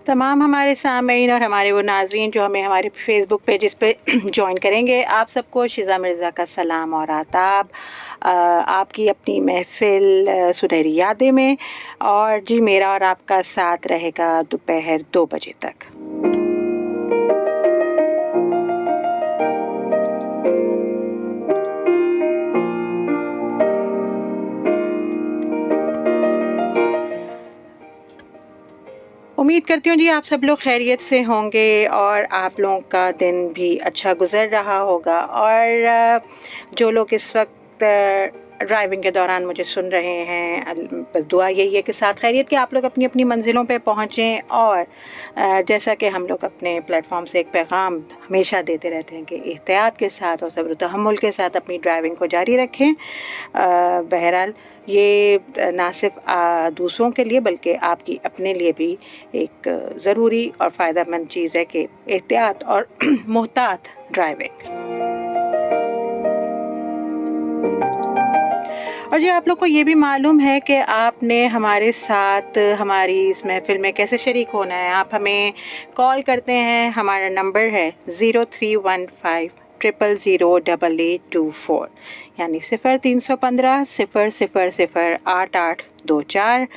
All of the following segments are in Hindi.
तमाम हमारे सामीन और हमारे वो नाज़रीन जो हमें हमारे फ़ेसबुक पेजेस पे जॉइन करेंगे, आप सबको शिज़ा मिर्ज़ा का सलाम और आदाब। आपकी अपनी महफ़िल सुनहरी यादें में, और जी मेरा और आपका साथ रहेगा दोपहर 2 बजे तक। उम्मीद करती हूँ जी आप सब लोग खैरियत से होंगे और आप लोगों का दिन भी अच्छा गुज़र रहा होगा। और जो लोग इस वक्त ड्राइविंग के दौरान मुझे सुन रहे हैं, बस दुआ यही है कि साथ खैरियत के आप लोग अपनी अपनी मंजिलों पे पहुँचें। और जैसा कि हम लोग अपने प्लेटफॉर्म से एक पैगाम हमेशा देते रहते हैं कि एहतियात के साथ और सब्र तहम्मुल के साथ अपनी ड्राइविंग को जारी रखें। बहरहाल ये ना सिर्फ दूसरों के लिए बल्कि आपकी अपने लिए भी एक ज़रूरी और फ़ायदेमंद चीज़ है कि एहतियात और मोहतात ड्राइविंग। और जी आप लोग को ये भी मालूम है कि आपने हमारे साथ हमारी इस महफ़िल में कैसे शरीक होना है। आप हमें कॉल करते हैं, हमारा नंबर है 0315 0008824, यानी 0315 000 8824।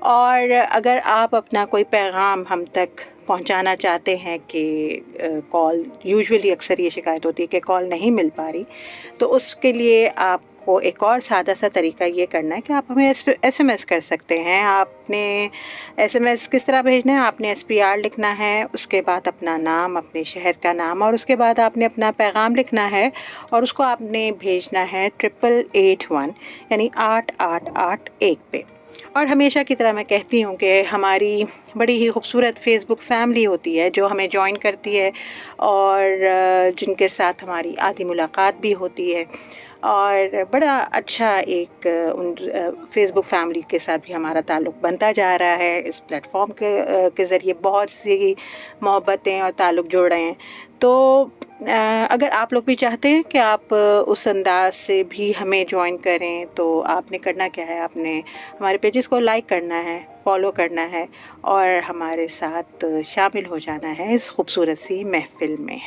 और अगर आप अपना कोई पैगाम हम तक पहुंचाना चाहते हैं कि कॉल, यूजुअली अक्सर ये शिकायत होती है कि कॉल नहीं मिल पा रही, तो उसके लिए आपको एक और सादा सा तरीका ये करना है कि आप हमें SMS कर सकते हैं। आपने SMS किस तरह भेजना है? आपने SPR लिखना है, उसके बाद अपना नाम, अपने शहर का नाम, और उसके बाद आपने अपना पैगाम लिखना है और उसको आपने भेजना है 8881 यानी 8881 पे। और हमेशा की तरह मैं कहती हूँ कि हमारी बड़ी ही खूबसूरत फ़ेसबुक फैमिली होती है जो हमें जॉइन करती है और जिनके साथ हमारी आधी मुलाकात भी होती है। और बड़ा अच्छा एक उन फ़ेसबुक फैमिली के साथ भी हमारा ताल्लुक़ बनता जा रहा है। इस प्लेटफॉर्म के ज़रिए बहुत सी मोहब्बतें और ताल्लुक़ जुड़ रहे हैं। तो अगर आप लोग भी चाहते हैं कि आप उस अंदाज से भी हमें जॉइन करें, तो आपने करना क्या है, आपने हमारे पेजेस को लाइक करना है, फॉलो करना है और हमारे साथ शामिल हो जाना है इस खूबसूरत सी महफ़िल में।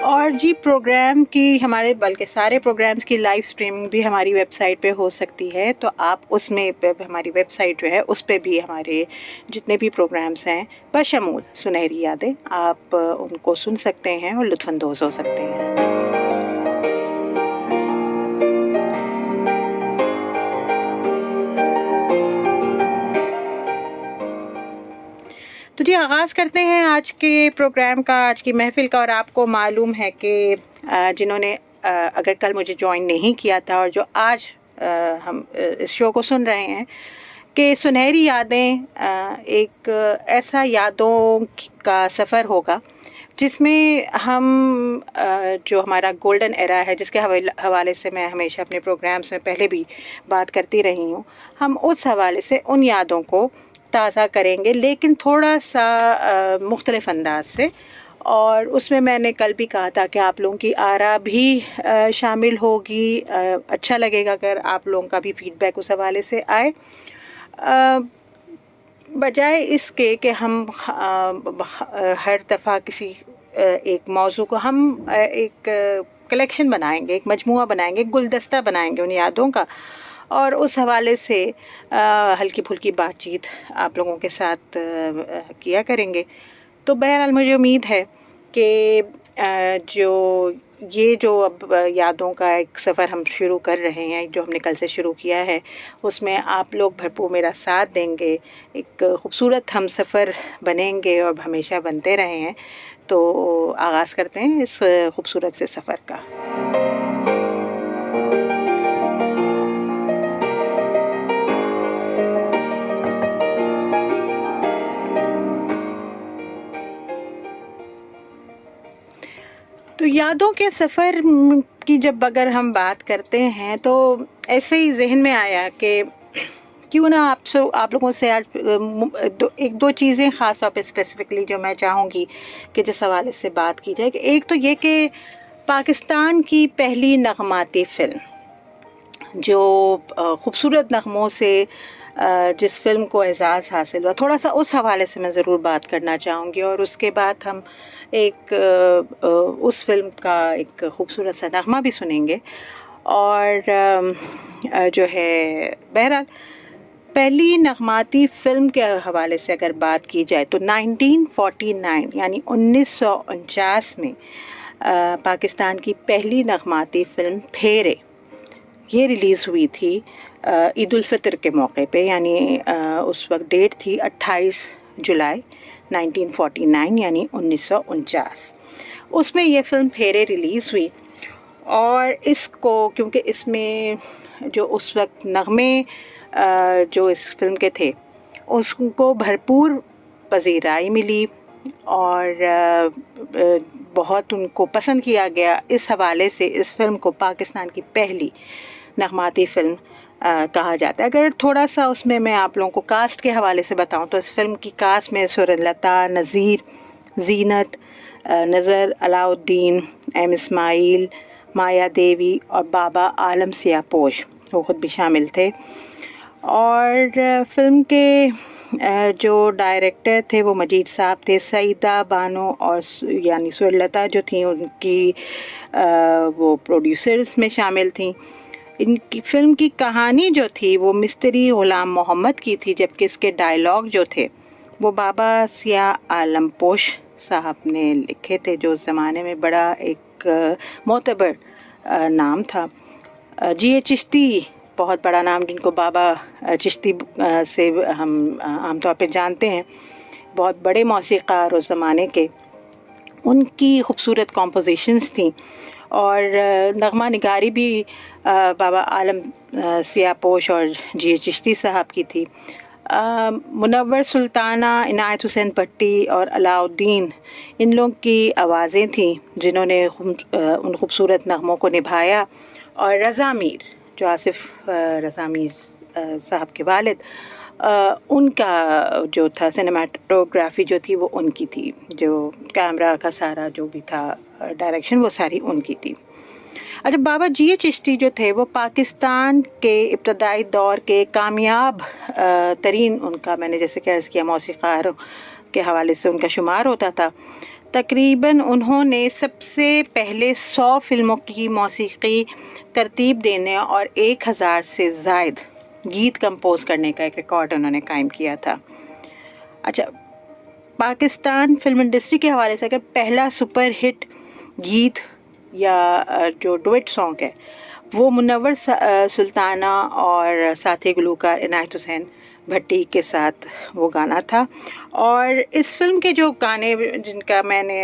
और जी प्रोग्राम की, हमारे बल्कि सारे प्रोग्राम्स की लाइव स्ट्रीमिंग भी हमारी वेबसाइट पे हो सकती है। तो आप उसमें हमारी वेबसाइट जो है उस पे भी हमारे जितने भी प्रोग्राम्स हैं बशमूल सुनहरी यादें, आप उनको सुन सकते हैं और लुत्फ़अंदोज़ हो सकते हैं। तो जी आगाज़ करते हैं आज के प्रोग्राम का, आज की महफ़िल का। और आपको मालूम है कि जिन्होंने अगर कल मुझे जॉइन नहीं किया था और जो आज हम इस शो को सुन रहे हैं, कि सुनहरी यादें एक ऐसा यादों का सफ़र होगा जिसमें हम जो हमारा गोल्डन एरा है, जिसके हवाले से मैं हमेशा अपने प्रोग्राम्स में पहले भी बात करती रही हूँ, हम उस हवाले से उन यादों को ताज़ा करेंगे, लेकिन थोड़ा सा मुख्तलिफ अंदाज से। और उसमें मैंने कल भी कहा था कि आप लोगों की आरा भी शामिल होगी। अच्छा लगेगा अगर आप लोगों का भी फीडबैक उस हवाले से आए, बजाय इसके कि हम हर दफ़ा किसी एक मौजू को हम एक कलेक्शन बनाएंगे, एक मजमुआ बनाएंगे, एक गुलदस्ता बनाएंगे उन यादों का, और उस हवाले से हल्की फुल्की बातचीत आप लोगों के साथ किया करेंगे। तो बहरहाल मुझे उम्मीद है कि जो अब यादों का एक सफ़र हम शुरू कर रहे हैं, जो हमने कल से शुरू किया है, उसमें आप लोग भरपूर मेरा साथ देंगे, एक खूबसूरत हम सफ़र बनेंगे और हमेशा बनते रहे हैं। तो आगाज़ करते हैं इस खूबसूरत से सफ़र का। तो यादों के सफ़र की जब अगर हम बात करते हैं, तो ऐसे ही ज़हन में आया कि क्यों ना आप लोगों से आज एक दो चीज़ें ख़ास तौर पे स्पेसिफिकली जो मैं चाहूँगी कि जिस हवाले से बात की जाए, एक तो ये कि पाकिस्तान की पहली नगमाती फ़िल्म जो ख़ूबसूरत नगमों से जिस फ़िल्म को एजाज़ हासिल हुआ, थोड़ा सा उस हवाले से मैं ज़रूर बात करना चाहूँगी। और उसके बाद हम एक उस फिल्म का एक ख़ूबसूरत सा नगमा भी सुनेंगे। और जो है बहरहाल पहली नगमाती फ़िल्म के हवाले से अगर बात की जाए तो 1949 यानी 1949 में पाकिस्तान की पहली नगमाती फ़िल्म फेरे ये रिलीज़ हुई थी ईद उल फितर के मौके पे, यानी उस वक्त डेट थी 28 जुलाई 1949 यानी 1949। उसमें ये फ़िल्म फेरे रिलीज़ हुई और इसको क्योंकि इसमें जो उस वक्त नगमे जो इस फिल्म के थे उसको भरपूर पजीराई मिली और बहुत उनको पसंद किया गया। इस हवाले से इस फिल्म को पाकिस्तान की पहली नगमाती फ़िल्म कहा जाता है। अगर थोड़ा सा उसमें मैं आप लोगों को कास्ट के हवाले से बताऊं तो इस फिल्म की कास्ट में सुरलता, नज़ीर, जीनत, नज़र, अलाउद्दीन, एम इस्माइल, माया देवी और बाबा आलम सियापोश वो ख़ुद भी शामिल थे। और फिल्म के जो डायरेक्टर थे वो मजीद साहब थे। सईदा बानो और यानी सुरलता जो थी उनकी वो प्रोड्यूसर्स में शामिल थी। इनकी फ़िल्म की कहानी जो थी वो मिस्त्री ग़ुलाम मोहम्मद की थी, जबकि इसके डायलॉग जो थे वो बाबा सिया आलमपोश साहब ने लिखे थे, जो उस ज़माने में बड़ा एक मोतबर नाम था। जी चिश्ती बहुत बड़ा नाम, जिनको बाबा चिश्ती से हम आमतौर पे जानते हैं, बहुत बड़े मौसीक़ार उस ज़माने के। उनकी खूबसूरत कॉम्पोजिशंस थी और नगमा निगारी भी बाबा आलम सियापोश और जी चिश्ती साहब की थी। मुनव्वर सुल्ताना, इनायत हुसैन भट्टी और अलाउद्दीन इन लोग की आवाज़ें थीं जिन्होंने उन खूबसूरत नगमों को निभाया। और रज़ा मीर जो आसिफ रज़ा मीर साहब के वालिद, उनका जो था सिनेमाटोग्राफी जो थी वो उनकी थी, जो कैमरा का सारा जो भी था डायरेक्शन वो सारी उनकी थी। अच्छा, बाबा जी चिश्ती जो थे वो पाकिस्तान के इब्तदाई दौर के कामयाब तरीन, उनका मैंने जैसे कि अर्ज़ किया मौसीक़ार के हवाले से उनका शुमार होता था। तकरीबन उन्होंने सबसे पहले 100 फिल्मों की मौसीक़ी तरतीब देने और 1000 से ज़ायद गीत कंपोज करने का एक रिकॉर्ड उन्होंने कायम किया था। अच्छा, पाकिस्तान फिल्म इंडस्ट्री के हवाले से अगर पहला सुपर हिट गीत या जो डुएट सॉन्ग है वो मुनव्वर सुल्ताना और साथी गुलूकार इनायत हुसैन भट्टी के साथ वो गाना था। और इस फिल्म के जो गाने जिनका मैंने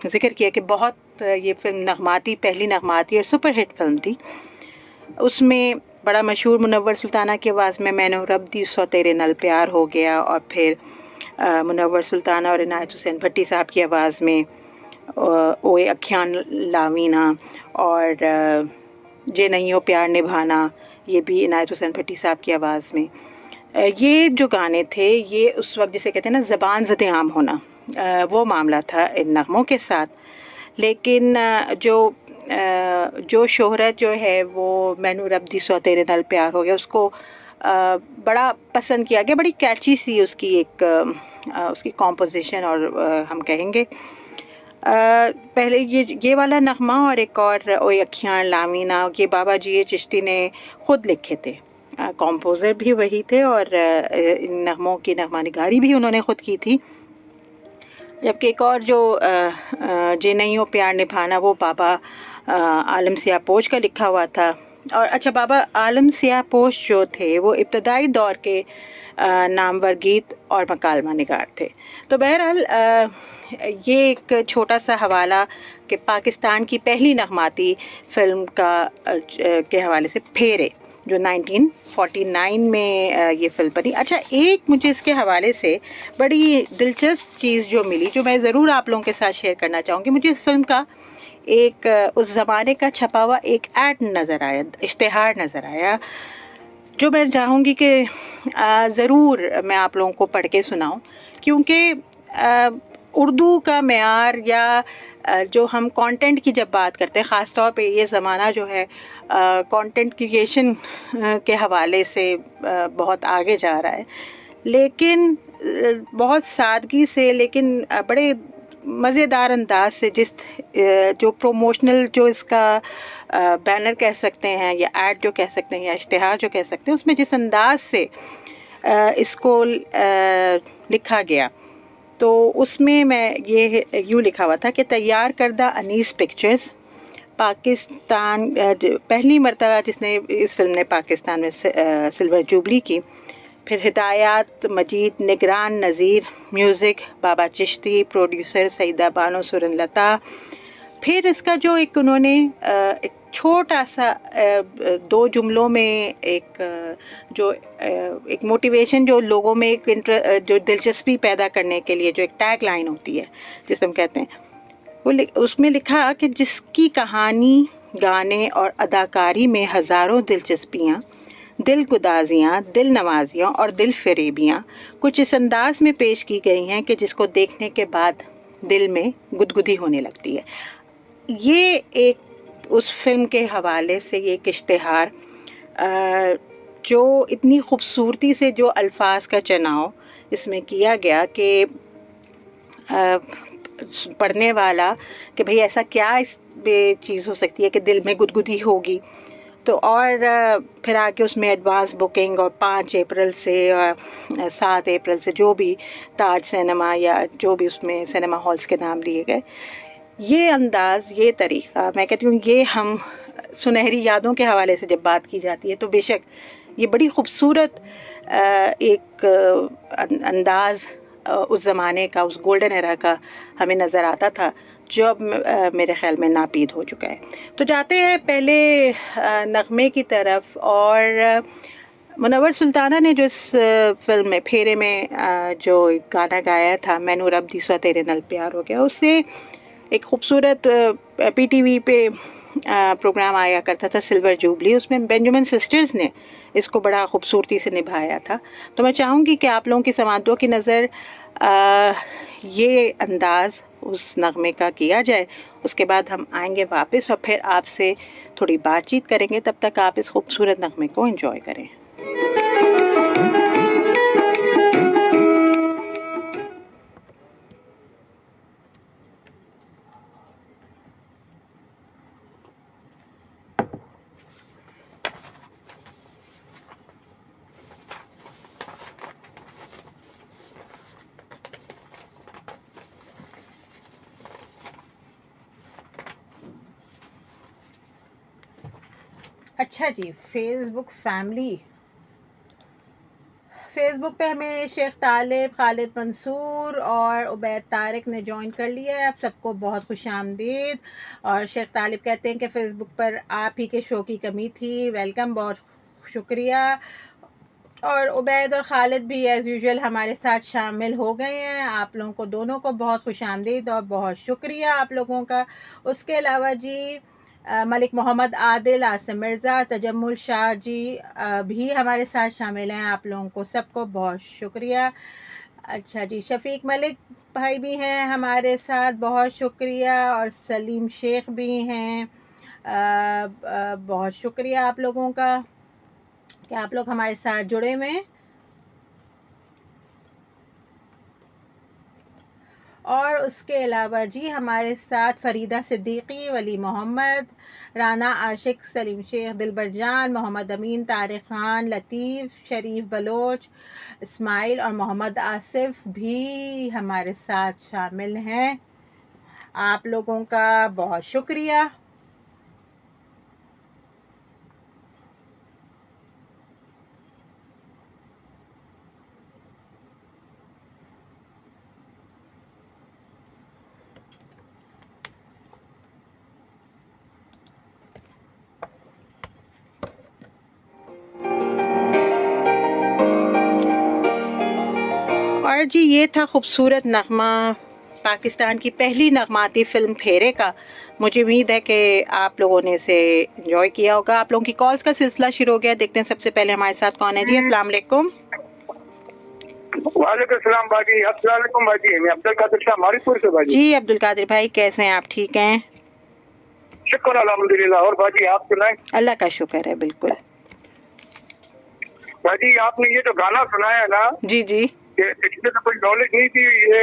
ज़िक्र किया कि बहुत ये फिल्म नगमाती, पहली नगमाती और सुपर हिट फिल्म थी, उसमें बड़ा मशहूर मुनव्वर सुल्ताना की आवाज़ में मैंने रब दी सौ तेरे नल प्यार हो गया, और फिर मुनव्वर सुल्ताना और इनायत हुसैन भट्टी साहब की आवाज़ में ओए अखियान लावीना और जे नहीं हो प्यार निभाना, ये भी इनायत हुसैन भट्टी साहब की आवाज़ में। ये जो गाने थे ये उस वक्त जिसे कहते हैं ना ज़बान ज़द आम होना, वो मामला था इन नगमों के साथ। लेकिन जो शोहरत जो है वो मैनू रब दी सौ तेरे नल प्यार हो गया, उसको बड़ा पसंद किया गया। बड़ी कैची सी उसकी एक उसकी कॉम्पोजिशन और हम कहेंगे पहले ये वाला नगमा और एक और ओए अखियां लामीना ये बाबा जी चिश्ती ने ख़ुद लिखे थे। कॉम्पोज़र भी वही थे और इन नगमों की नगमा निगारी भी उन्होंने ख़ुद की थी। जबकि एक और जो जे नहीं हो प्यार निभाना वो बाबा आलम सियापोश का लिखा हुआ था। और अच्छा, बाबा आलम सियापोश जो थे वो इब्तदाई दौर के नामवर गीत और मकालमा निगार थे। तो बहरहाल ये एक छोटा सा हवाला कि पाकिस्तान की पहली नगमाती फ़िल्म का के हवाले से फेरे जो 1949 में ये फिल्म बनी। अच्छा, एक मुझे इसके हवाले से बड़ी दिलचस्प चीज़ जो मिली जो मैं ज़रूर आप लोगों के साथ शेयर करना चाहूँगी। मुझे इस फिल्म का एक उस ज़माने का छपा हुआ एक ऐड नज़र आया, इश्तिहार नज़र आया, जो मैं चाहूँगी कि ज़रूर मैं आप लोगों को पढ़ के सुनाऊँ, क्योंकि उर्दू का मेयार या जो हम कंटेंट की जब बात करते हैं, ख़ास तौर पे ये ज़माना जो है कंटेंट क्रिएशन के हवाले से बहुत आगे जा रहा है, लेकिन बहुत सादगी से, लेकिन बड़े मज़ेदार अंदाज से जो प्रोमोशनल जो इसका बैनर कह सकते हैं या ऐड जो कह सकते हैं या इश्तिहार जो कह सकते हैं, उसमें जिस अंदाज से इसको लिखा गया, तो उसमें मैं ये यूँ लिखा हुआ था कि तैयार करदा अनीस पिक्चर्स, पाकिस्तान पहली मरतबा जिसने इस फिल्म ने पाकिस्तान में सिल्वर जुबली की। फिर हिदायत मजीद, निगरान नज़ीर, म्यूज़िक बाबा चिश्ती, प्रोड्यूसर सईदा बानो सुरनलता। फिर इसका जो एक उन्होंने एक छोटा सा 2 जुमलों में एक मोटिवेशन जो लोगों में जो दिलचस्पी पैदा करने के लिए जो एक टैग लाइन होती है जिसे हम कहते हैं, वो उसमें लिखा कि जिसकी कहानी, गाने और अदाकारी में हज़ारों दिलचस्पियाँ, दिल गुदाजियाँ, दिल नवाजियाँ और दिल फरेबियाँ कुछ इस अंदाज में पेश की गई हैं कि जिसको देखने के बाद दिल में गुदगुदी होने लगती है। ये एक उस फिल्म के हवाले से ये एक इश्तिहार जो इतनी खूबसूरती से जो अल्फाज का चुनाव इसमें किया गया कि पढ़ने वाला कि भाई ऐसा क्या इस चीज़ हो सकती है कि दिल में गुदगुदी होगी। तो और फिर आके उसमें एडवांस बुकिंग और 5 अप्रैल से 7 अप्रैल से जो भी ताज सिनेमा या जो भी उसमें सिनेमा हॉल्स के नाम लिए गए, ये अंदाज़, ये तरीक़ा, मैं कहती हूँ ये हम सुनहरी यादों के हवाले से जब बात की जाती है तो बेशक ये बड़ी खूबसूरत एक अंदाज़ उस ज़माने का, उस गोल्डन एरा का हमें नज़र आता था, जो अब मेरे ख़्याल में नापीद हो चुका है। तो जाते हैं पहले नग़मे की तरफ। और मुनव्वर सुल्ताना ने जो इस फिल्म में फेरे में जो गाना गाया था, मैनू रब दी सौ तेरे नल प्यार हो गया, उससे एक खूबसूरत पीटीवी पे प्रोग्राम आया करता था सिल्वर जुबली, उसमें बेंजामिन सिस्टर्स ने इसको बड़ा खूबसूरती से निभाया था। तो मैं चाहूँगी कि आप लोगों की समाअतों की नज़र ये अंदाज़ उस नग़मे का किया जाए, उसके बाद हम आएंगे वापस और फिर आपसे थोड़ी बातचीत करेंगे। तब तक आप इस खूबसूरत नग़मे को एंजॉय करें। अच्छा जी, फेसबुक फैमिली, फेसबुक पे हमें शेख तालिब, खालिद मंसूर और उबैद तारिक ने ज्वाइन कर लिया है। आप सबको बहुत खुश आमदीद। और शेख तालिब कहते हैं कि फेसबुक पर आप ही के शो की कमी थी, वेलकम, बहुत शुक्रिया। और उबैद और खालिद भी एज़ यूजुअल हमारे साथ शामिल हो गए हैं। आप लोगों को दोनों को बहुत खुश आमदीद और बहुत शुक्रिया आप लोगों का। उसके अलावा जी मलिक मोहम्मद आदिल, आसिम मिर्ज़ा, तजम्मुल शाह जी भी हमारे साथ शामिल हैं। आप लोगों को सबको बहुत शुक्रिया। अच्छा जी, शफीक मलिक भाई भी हैं हमारे साथ, बहुत शुक्रिया। और सलीम शेख भी हैं, बहुत शुक्रिया आप लोगों का कि आप लोग हमारे साथ जुड़े हुए हैं। और उसके अलावा जी हमारे साथ फरीदा सिद्दीकी, वली मोहम्मद, राना आशिक, सलीम शेख, दिलबर जान, मोहम्मद अमीन, तारिक खान, लतीफ़, शरीफ बलोच, इस्माइल और मोहम्मद आसिफ भी हमारे साथ शामिल हैं। आप लोगों का बहुत शुक्रिया। और जी ये था खूबसूरत नगमा पाकिस्तान की पहली नगमाती फिल्म फेरे का। मुझे उम्मीद है कि आप लोगों ने इसे एंजॉय किया होगा। आप लोगों की कॉल्स का सिलसिला शुरू हो गया। देखते हैं सबसे पहले हमारे साथ कौन है जी। अस्सलाम वालेकुम। वालेकुम सलाम बाजी। अस्सलाम वालेकुम बाजी। मैं अब्दुल कादिर शाह मारिपुर से बाजी। जी अब्दुल कादिर भाई, कैसे हैं आप? ठीक हैं? शुक्र अल्हम्दुलिल्लाह। और बाजी आप सुनाएं? अल्लाह का शुक्र है, बिल्कुल। बाजी आपने ये जो गाना सुनाया ना, जी जी, इसमें तो कोई नॉलेज नहीं थी। ये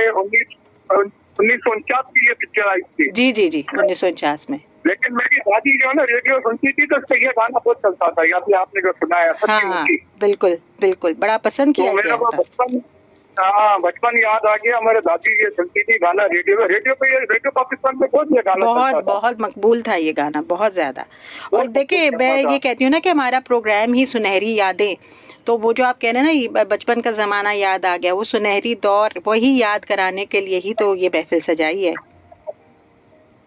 1949 की ये पिक्चर आई थी। जी जी जी, 1949 में। लेकिन मेरी दादी जो है ना रेडियो सुनती थी तो उससे ये गाना बहुत चलता था। या फिर आपने जो सुनाया हाँ बिल्कुल बिल्कुल, बड़ा पसंद किया तो गया था। बचपन याद आ गया। हमारे दादी ये सुनती थी गाना रेडियो पे। ये रेडियो पाकिस्तान में बहुत ये गाना बहुत मकबूल था ये गाना, बहुत ज्यादा। और देखिए मैं ये कहती हूँ ना कि हमारा प्रोग्राम ही सुनहरी यादें, तो वो जो आप कह रहे हैं ना बचपन का जमाना याद आ गया, वो सुनहरी दौर वही याद कराने के लिए ही तो ये महफिल सजाई है।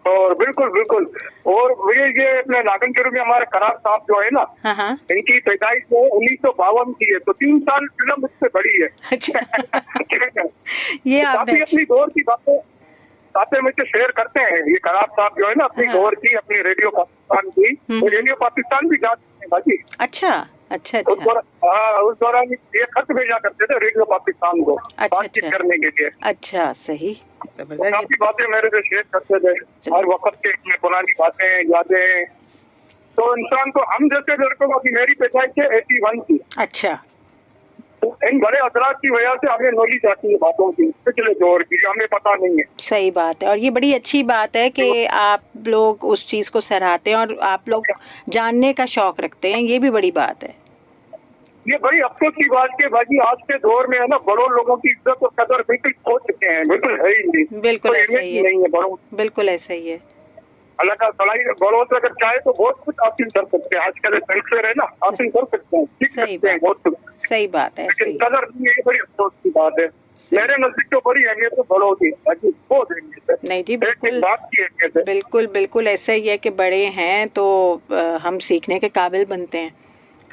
और बिल्कुल बिल्कुल। और ये अपने नागनचुरू में हमारे करार साहब जो है ना, हाँ, इनकी पैदाइश 1952 की है, तो 3 साल फिल्म उससे बड़ी है। अच्छा ये आपने अपनी दौर की बातें मुझसे शेयर करते हैं। ये करार साहब जो है ना अपनी दौर की, अपनी रेडियो पाकिस्तान की, रेडियो पाकिस्तान भी जाते हैं बाजी। अच्छा। उस दौरान ये खत भेजा करते थे रेडियो पाकिस्तान को बातचीत करने के लिए। अच्छा, सही, काफी बातें मेरे से शेयर करते थे, हर वक्त के पुरानी बातें यादें। तो इंसान को, हम जैसे लड़कों को, अभी मेरी पैदाइश है 81 की। अच्छा। तो इन बड़े असरात की वजह से हमें नॉलेज आती है बातों की, पिछले दौर की, हमें पता नहीं है। सही बात है, और ये बड़ी अच्छी बात है कि आप लोग उस चीज को सराहते हैं और आप लोग जानने का शौक रखते हैं, ये भी बड़ी बात है। ये बड़ी अफसोस की बात के बाजी आज के दौर में है ना, बड़ों लोगों की इज्जत और कदर बिल्कुल खो चुके हैं। बिल्कुल है ही नहीं, बिल्कुल ऐसा ही है, नहीं है बड़ों, बिल्कुल ऐसा ही है। अल्लाह का सलाई बड़ों से अगर चाहे तो बहुत कुछ हासिल कर सकते हैं। आजकल सेल्फेयर है ना, हासिल कर सकते हैं, सीख सकते हैं बहुत कुछ। सही बात है, लेकिन कदर नहीं है, ये बड़ी अफसोस की बात है। मेरे नजदीक तो बड़ी अहमियत तो बड़ों की बहुत अहमियत है। नहीं जी, बिल्कुल बिल्कुल ऐसा ही है कि बड़े हैं तो हम सीखने के काबिल बनते हैं।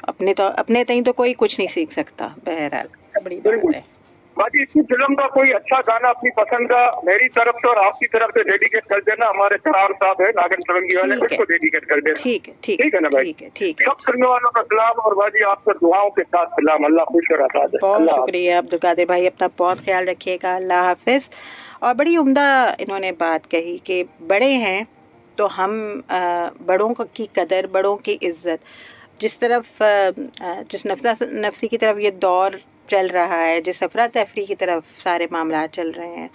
अपने तई तो कोई कुछ नहीं सीख सकता। बहरहाल बड़ी बात है। बाकी इसी फिल्म का कोई अच्छा गाना अपनी पसंद का मेरी तरफ से और आपकी तरफ से डेडिकेट कर देना। हमारे करार साहब है नागन सरंगी वाले, उसको डेडिकेट कर देना। ठीक है ना भाई? ठीक है। सब सुनने वालों का सलाम और बाजी आपको दुआओं के साथ सलाम। अल्लाह खुश रखा दे। बहुत शुक्रिया अब्दुल कादिर भाई, अपना बहुत ख्याल रखिएगा। अल्लाह हाफिज। और बड़ी उम्दा इन्होंने बात कही कि बड़े हैं तो हम बड़ों की कदर, बड़ों की इज्जत, जिस नफसी की तरफ ये दौर चल रहा है, जिस अफरा तफरी की तरफ सारे मामला चल रहे हैं,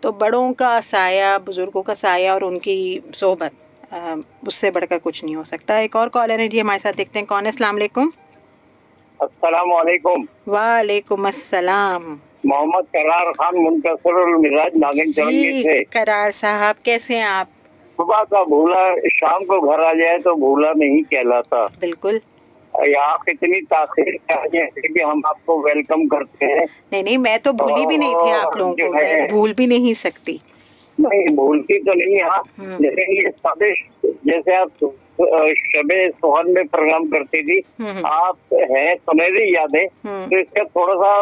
तो बड़ों का साया, बुजुर्गों का साया और उनकी सोहबत, उससे बढ़कर कुछ नहीं हो सकता। एक और कॉलर है जी हमारे साथ, देखते हैं कौन है। अस्सलाम वालेकुम। अस्सलाम वालेकुम। वालेकुम अस्सलाम। मोहम्मद करार खान मुंतसरुल मिजाज नागन चरंगी से। करार साहब कैसे हैं आप? सुबह का भूला शाम को घर आ जाए तो भूला नहीं कहलाता। बिल्कुल। आप इतनी ताखीर कि हम आपको वेलकम करते हैं। नहीं, मैं तो भूली भी नहीं थी आप लोगों को, मैं भूल भी नहीं सकती। नहीं भूलती तो नहीं आप, लेकिन ये साबिश जैसे आप शबे सोहन में प्रोग्राम करती थी, आप हैं सुनहरी यादें, तो इसका थोड़ा सा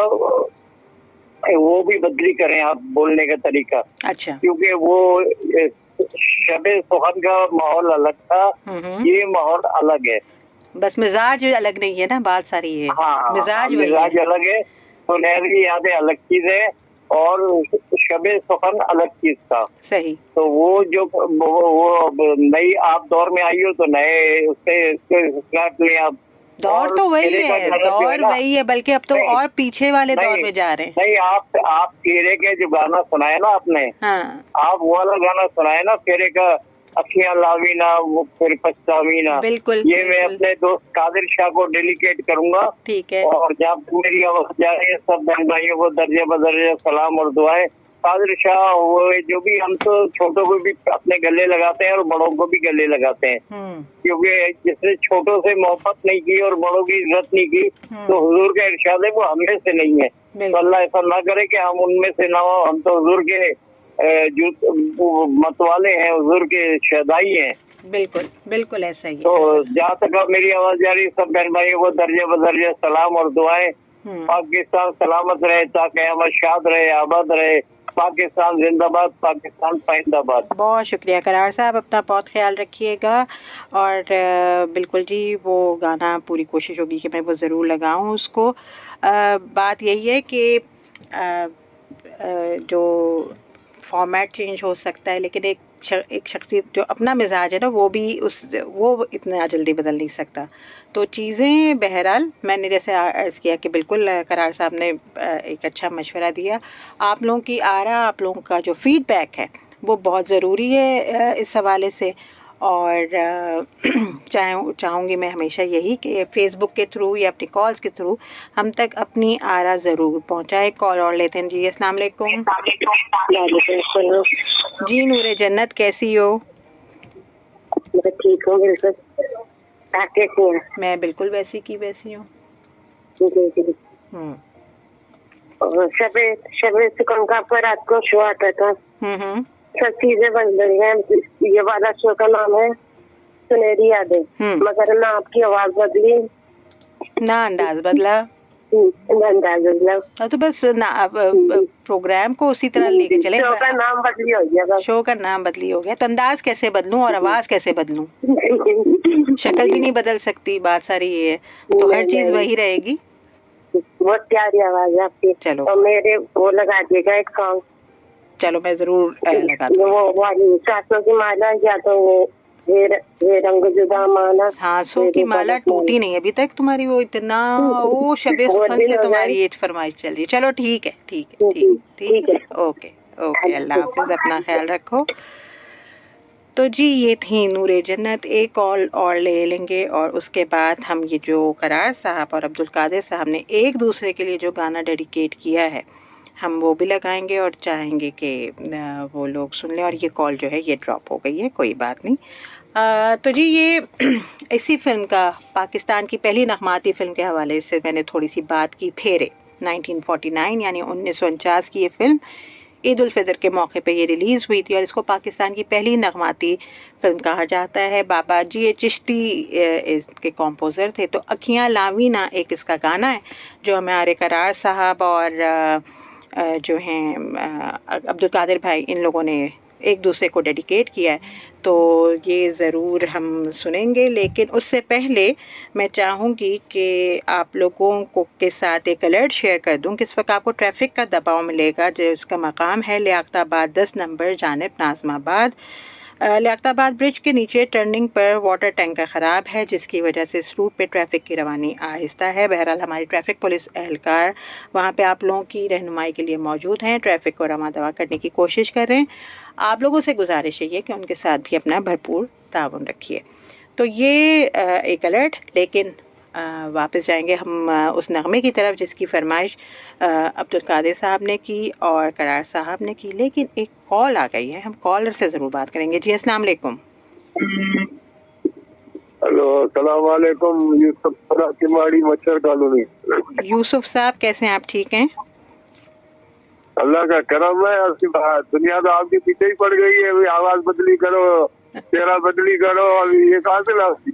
वो भी बदली करें आप बोलने का तरीका। अच्छा। क्योंकि वो शबे सोहन का माहौल अलग था, ये माहौल अलग है, बस मिजाज अलग नहीं है ना, बात सारी है। हाँ, मिजाज अलग है। सुनहरी यादें अलग चीज है और शबे सुखन अलग चीज था। सही। तो वो जो वो नई आप दौर में आई हो तो नए उससे आप दौर तो वही है, दौर वही है, बल्कि अब तो और पीछे वाले दौर में जा रहे हैं। नहीं, आप फेरे के जो गाना सुनाए ना आपने, हाँ, आप वो वाला गाना सुनाए ना फेरे का, अखियां लावी ना वो फिर पछतावी ना। बिल्कुल। ये मैं अपने दोस्त कादिर शाह को डेलीकेट करूंगा। ठीक है। और जब मेरी आवाज जा रही है सब बहन भाइयों को दर्जे बदर्जे सलाम और दुआएं। कादिर शाह वो जो भी, हम तो छोटों को भी अपने गले लगाते हैं और बड़ों को भी गले लगाते हैं, क्योंकि जिसने छोटों से मोहब्बत नहीं की और बड़ों की इज्जत नहीं की तो हुजूर का इरशाद है वो हम में से नहीं है। तो अल्लाह ऐसा ना करे कि हम उनमें से ना हो। हम तो हुजूर के जो मतवाले हैं, हुजूर के शहदाई हैं। बिल्कुल बिल्कुल ऐसा ही है। तो जहाँ तक मेरी आवाज जा रही सब बहन भाइयों को दर्जे बदर्जे सलाम और दुआएं। पाकिस्तान सलामत रहे, ताकयामत शाद रहे, आबाद रहे, पाकिस्तान जिंदाबाद, पाकिस्तान पाइंदाबाद। बहुत शुक्रिया करार साहब, अपना बहुत ख्याल रखिएगा। और बिल्कुल जी, वो गाना पूरी कोशिश होगी कि मैं वो ज़रूर लगाऊं उसको। बात यही है कि जो फॉर्मेट चेंज हो सकता है, लेकिन एक शख्सियत जो अपना मिजाज है ना, वो इतना जल्दी बदल नहीं सकता। तो चीज़ें बहरहाल मैंने जैसे अर्ज़ किया कि बिल्कुल करार साहब ने एक अच्छा मशवरा दिया। आप लोगों की आरा, आप लोगों का जो फीडबैक है वो बहुत ज़रूरी है इस हवाले से। और चाहूँगी मैं हमेशा यही कि फ़ेसबुक के थ्रू या अपनी कॉल्स के थ्रू हम तक अपनी आरा ज़रूर पहुँचाए। कॉल और लेते हैं जी। अस्सलाम वालेकुम जी। नूरे जन्नत, कैसी हो? ठीक हूँ बिल्कुल। आप कैसी हैं? मैं बिल्कुल वैसी की वैसी हूँ। शबे सुकून का पर रात को शो आता था। सब चीजें बन गई हैं। ये वाला शो का नाम है सुनहरी यादें, मगर ना आपकी आवाज बदली ना अंदाज बदला। अंदाज बदला। तो बस प्रोग्राम को उसी तरह लेके चले। शो का नाम बदली हो गया बस। शो का नाम बदली हो गया तो अंदाज कैसे बदलूं और आवाज कैसे बदलूं? शक्ल भी नहीं बदल सकती, बात सारी ये है। तो हर चीज वही रहेगी। बहुत प्यारी आवाज है आपकी। चलो, और मेरे वो लगा देगा एक सॉन्ग। चलो मैं जरूर लगा दूंगी। वो वाली सासों की माला, या तो ये रंग जुदा माला। सांसों की माला टूटी नहीं अभी तक तुम्हारी। वो इतना वो शबे सुखन से तुम्हारी ये फरमाइश चल रही है। चलो ठीक है, ठीक है, ठीक ठीक है। ओके ओके, अल्लाह हाफिज, अपना ख्याल रखो। तो जी, ये थी नूरे जन्नत। एक कॉल और ले लेंगे और उसके बाद हम ये जो करार साहब और अब्दुल कादिर साहब ने एक दूसरे के लिए जो गाना डेडिकेट किया है, हम वो भी लगाएंगे और चाहेंगे कि वो लोग सुन लें। और ये कॉल जो है ये ड्रॉप हो गई है, कोई बात नहीं। तो जी, ये इसी फिल्म का, पाकिस्तान की पहली नगमाती फिल्म के हवाले से मैंने थोड़ी सी बात की। फेरे 1949 यानी 1949 की ये फिल्म ईद उल फितर के मौके पे ये रिलीज़ हुई थी और इसको पाकिस्तान की पहली नगमाती फिल्म कहा जाता है। बाबा जी चिश्ती इसके कॉम्पोज़र थे। तो अखियाँ लावीना एक इसका गाना है जो हमारे करार साहब और जो हैं अब्दुल कादिर भाई, इन लोगों ने एक दूसरे को डेडिकेट किया है। तो ये ज़रूर हम सुनेंगे, लेकिन उससे पहले मैं चाहूँगी कि आप लोगों को के साथ एक अलर्ट शेयर कर दूँ कि इस वक्त आपको ट्रैफिक का दबाव मिलेगा जिसका मकाम है लियाकताबाद 10 नंबर जानिब नाज़माबाद। लियाकताबाद ब्रिज के नीचे टर्निंग पर वाटर टैंकर ख़राब है, जिसकी वजह से इस रूट पे ट्रैफिक की रवानी आहिस्ता है। बहरहाल हमारी ट्रैफिक पुलिस एहलकार वहाँ पे आप लोगों की रहनुमाई के लिए मौजूद हैं, ट्रैफिक को रमा दवा करने की कोशिश कर रहे हैं। आप लोगों से गुजारिश है कि उनके साथ भी अपना भरपूर ताउन रखिए। तो ये एक अलर्ट। लेकिन वापस जाएंगे हम उस नगमे की तरफ जिसकी फरमाइश अब्दुल कादिर साहब ने की और करार साहब ने की। लेकिन एक कॉल आ गई है, हम कॉलर से ज़रूर बात करेंगे। जी, अस्सलाम वालेकुम। हेलो, अस्सलाम वालेकुम। यूसुफ किमाड़ी, मच्छर कॉलोनी। यूसुफ साहब, कैसे हैं आप? ठीक हैं? अल्लाह का करम है। दुनिया तो आपके पीछे ही पड़ गई है। आवाज बदली करो, चेहरा बदली करो, अभी ये कहाँ से लाती?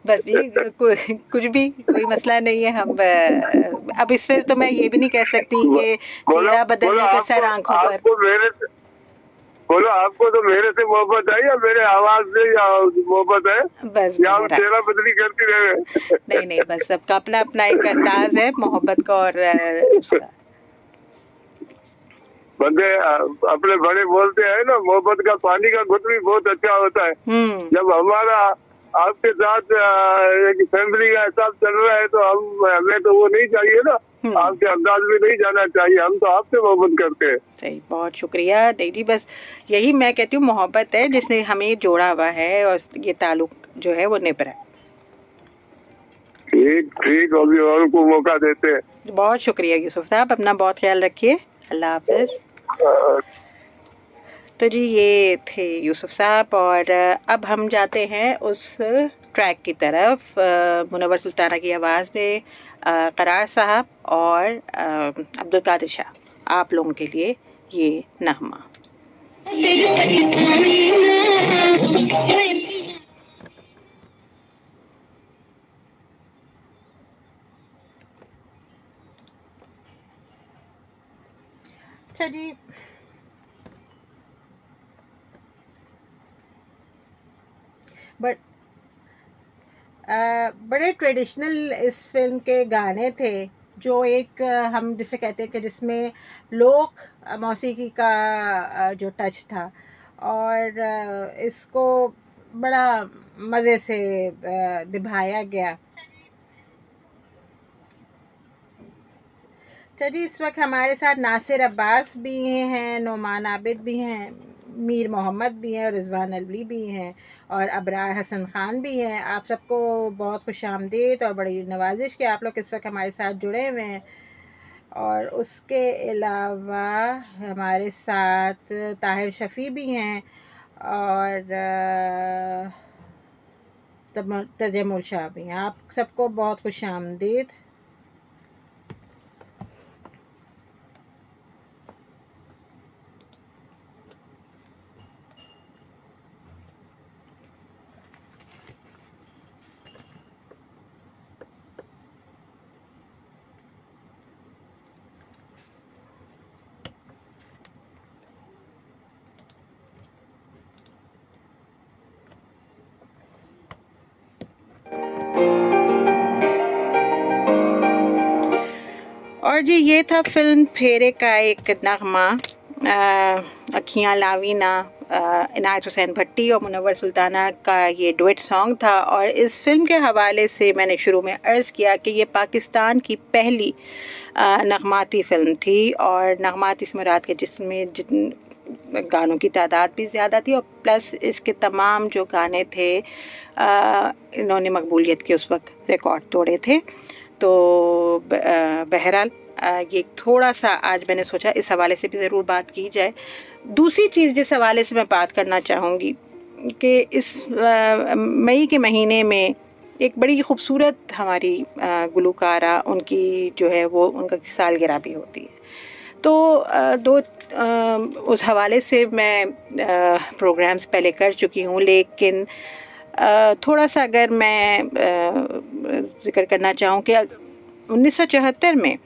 बस ये कुछ भी कोई मसला नहीं है। हम अब इस पर तो मैं ये भी नहीं कह सकती कि चेहरा बदलने पे सर आंखों पर। बोलो, आपको तो मेरे से मोहब्बत है या मेरे आवाज से या मोहब्बत है? बस या हम चेहरा बदली करती रहे? नहीं, बस सबका अपना अपना एक अंदाज है मोहब्बत का। और उसका बंदे अपने बड़े बोलते हैं ना, मोहब्बत का पानी का घुट भी बहुत अच्छा होता है। जब हमारा आपके साथ एक फैमिली का हिसाब चल रहा है तो हमें तो वो नहीं चाहिए ना, आपके अंदाज में नहीं जाना चाहिए। हम तो आपसे मोहब्बत करते हैं। सही, बहुत शुक्रिया। नहीं जी, बस यही मैं कहती हूँ, मोहब्बत है जिसने हमें जोड़ा हुआ है और ये ताल्लुक जो है वो निभ रहा है। ठीक, अभी और को मौका देते हैं। बहुत शुक्रिया यूसुफ साहब, अपना बहुत ख्याल रखिए। अल्लाह हाफिज। तो जी, ये थे यूसुफ साहब। और अब हम जाते हैं उस ट्रैक की तरफ, मुनव्वर सुल्ताना की आवाज़ में करार साहब और अब्दुल कादिर शाह, आप लोगों के लिए ये नगमा। अच्छा जी, बट बड़े ट्रेडिशनल इस फिल्म के गाने थे, जो एक हम जिसे कहते हैं कि जिसमें लोक मौसीकी का जो टच था, और इसको बड़ा मज़े से निभाया गया। चलिए, इस वक्त हमारे साथ नासिर अब्बास भी हैं, नोमान आबिद भी हैं, मीर मोहम्मद भी हैं, रिजवान अलवी भी हैं, और अबरार हसन ख़ान भी हैं। आप सबको बहुत खुश आमदीद और बड़ी नवाजिश कि आप लोग इस वक्त हमारे साथ जुड़े हुए हैं। और उसके अलावा हमारे साथ ताहिर शफ़ी भी हैं और तजम्मुल शाह भी हैं। आप सबको बहुत खुश आमदीद। और जी, ये था फिल्म फेरे का एक नगमा, अखियाँ लावीना, इनायत हुसैन भट्टी और मुनव्वर सुल्ताना का ये डुएट सॉन्ग था। और इस फिल्म के हवाले से मैंने शुरू में अर्ज़ किया कि ये पाकिस्तान की पहली नगमाती फ़िल्म थी, और नगमाती से मुराद के जिसमें जितने गानों की तादाद भी ज़्यादा थी, और प्लस इसके तमाम जो गाने थे इन्होंने मकबूलियत के उस वक्त रिकॉर्ड तोड़े थे। तो बहरहाल ये थोड़ा सा आज मैंने सोचा इस हवाले से भी ज़रूर बात की जाए। दूसरी चीज़ जिस हवाले से मैं बात करना चाहूँगी कि इस मई के महीने में एक बड़ी खूबसूरत हमारी गुलकारा, उनकी जो है वो उनका सालगिरह भी होती है। तो उस हवाले से मैं प्रोग्राम्स पहले कर चुकी हूँ, लेकिन थोड़ा सा अगर मैं जिक्र करना चाहूँ कि 1974 में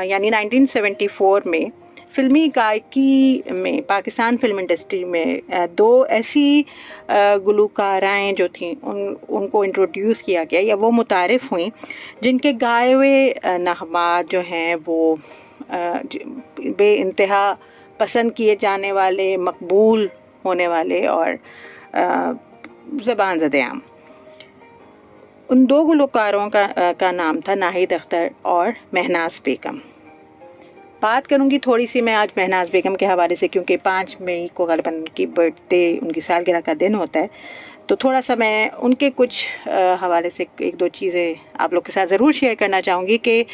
यानी 1974 में फ़िल्मी गायकी में पाकिस्तान फ़िल्म इंडस्ट्री में दो ऐसी गुलकाराएँ जो थीं उनको इंट्रोड्यूस किया गया या वो मुतारिफ़ हुई, जिनके गाए हुए नग़मात जो हैं वो बे इंतहा पसंद किए जाने वाले, मकबूल होने वाले और ज़बान ज़दे आम। उन दो गुलकारों का नाम था नाहिद अख्तर और महनाज बेगम। बात करूंगी थोड़ी सी मैं आज महनाज बेगम के हवाले से, क्योंकि 5 मई को ग़ालिबन उनकी बर्थडे, उनकी सालगिरह का दिन होता है। तो थोड़ा सा मैं उनके कुछ हवाले से एक दो चीज़ें आप लोग के साथ ज़रूर शेयर करना चाहूँगी कि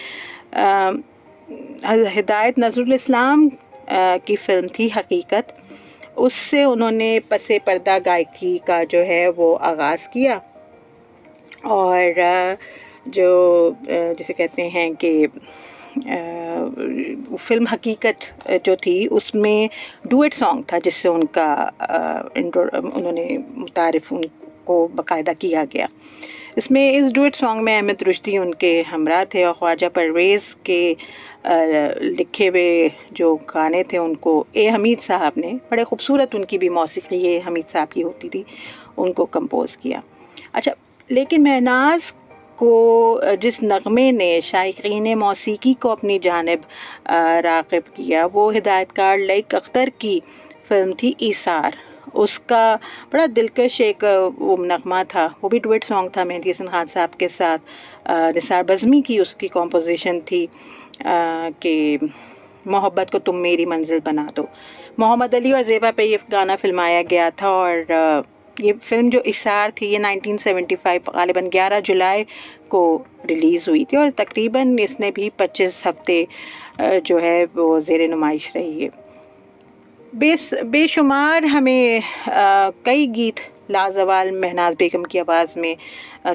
हिदायत नज़रुल इस्लाम की फ़िल्म थी हकीकत, उससे उन्होंने पसे पर्दा गायकी का जो है वो आगाज़ किया। और जो जिसे कहते हैं कि फ़िल्म हकीकत जो थी उसमें डुएट सॉन्ग था, जिससे उन्होंने मुतारिफ़ उनको बाकायदा किया गया। इसमें इस डुएट सॉन्ग में अहमद रुश्दी उनके हमरा थे और ख्वाजा परवेज़ के लिखे हुए जो गाने थे उनको ए हमीद साहब ने, बड़े खूबसूरत उनकी भी मौसीकी ए हमीद साहब की होती थी, उनको कंपोज़ किया। अच्छा, लेकिन महनाज को जिस नग़मे ने शायकीन मौसीकी को अपनी जानिब राग़िब किया वो हिदायतकार लईक अख्तर की फ़िल्म थी ईसार। उसका बड़ा दिलकश एक वो नग़मा था, वो भी डुएट सॉन्ग था मेहदी हसन खान साहब के साथ। निसार बज़मी की उसकी कॉम्पोजिशन थी कि मोहब्बत को तुम मेरी मंजिल बना दो। मोहम्मद अली और ज़ेबा पे ये गाना फिल्माया गया था, और ये फ़िल्म जो इसार थी ये 1975 ग़ालिबन 11 जुलाई को रिलीज़ हुई थी, और तकरीबन इसने भी 25 हफ़्ते जो है वो ज़ेर नुमाइश रही है। बेशुमार हमें कई गीत लाजवाल महनाज बेगम की आवाज़ में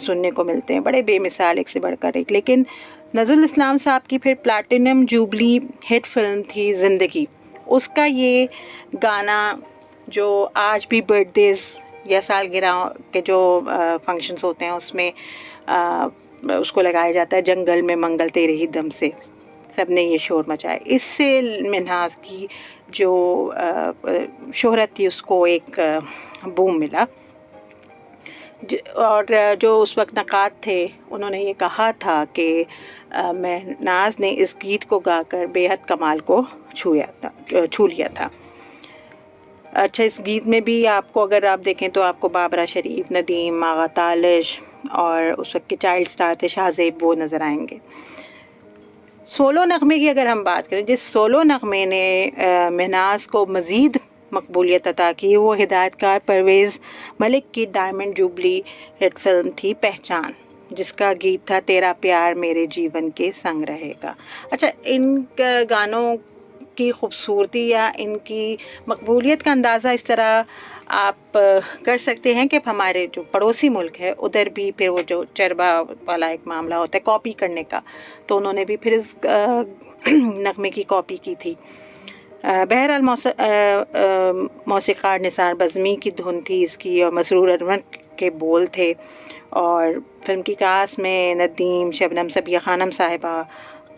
सुनने को मिलते हैं, बड़े बेमिसाल एक से बढ़कर एक। लेकिन नज़रुल इस्लाम साहब की फिर प्लैटिनम जुबली हिट फिल्म थी ज़िंदगी, उसका ये गाना जो आज भी बर्थडेज़ या सालगिरह के जो फंक्शंस होते हैं उसमें उसको लगाया जाता है, जंगल में मंगल तेरे ही दम से सब ने ये शोर मचाया। इससे महनाज की जो शोहरत थी उसको एक बूम मिला। और जो उस वक्त नक़ाद थे उन्होंने ये कहा था कि महनाज ने इस गीत को गाकर बेहद कमाल को छू लिया था। अच्छा, इस गीत में भी आपको अगर आप देखें तो आपको बाबरा शरीफ, नदीम, आगा तालिश और उस वक्त के चाइल्ड स्टार थे शाहज़ेब, वो नज़र आएंगे। सोलो नगमे की अगर हम बात करें, जिस सोलो नगमे ने महनाज को मज़ीद मकबूलियत अता की, वो हिदायतकार परवेज़ मलिक की डायमंड जुबली हिट फिल्म थी पहचान, जिसका गीत था तेरा प्यार मेरे जीवन के संग रहेगा। अच्छा, इन गानों की खूबसूरती या इनकी मकबूलियत का अंदाज़ा इस तरह आप कर सकते हैं कि हमारे जो पड़ोसी मुल्क है उधर भी फिर वो जो चरबा वाला एक मामला होता है कॉपी करने का, तो उन्होंने भी फिर इस नगमे की कॉपी की थी। बहरहाल मौसीक़ार निसार बज़मी की धुन थी इसकी और मसरूर अनवर के बोल थे, और फिल्म की कास्ट में नदीम, शबनम, सबिया खानम साहिबा,